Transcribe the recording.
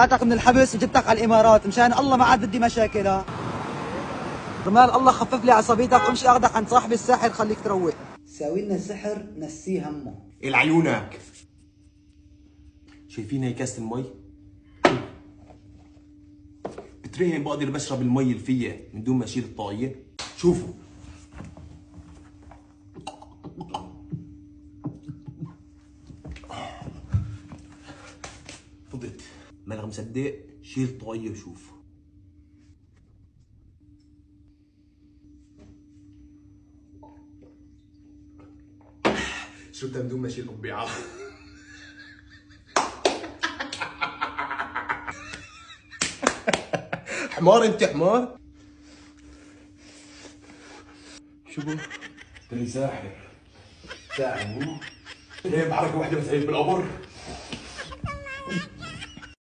طلعتك من الحبس وجبتك على الامارات، مشان الله ما عاد بدي مشاكل. ها رمال الله خفف لي عصبيتك، امشي اخذك عند صاحب الساحر خليك تروق. ساوي لنا سحر نسيه همه. العيونك شايفين هي كاسة المي؟ بترهن بقدر بشرب المي اللي فيها من دون ما اشيل الطاقية. شوفوا فضت. مالك مصدق؟ شيل الطاقية وشوف. شربتها من دون ما اشيل قبعة. حمار انت حمار. شو بو؟ تري ساحر. ساحر هي بحركة واحدة بتعيش بالقبر.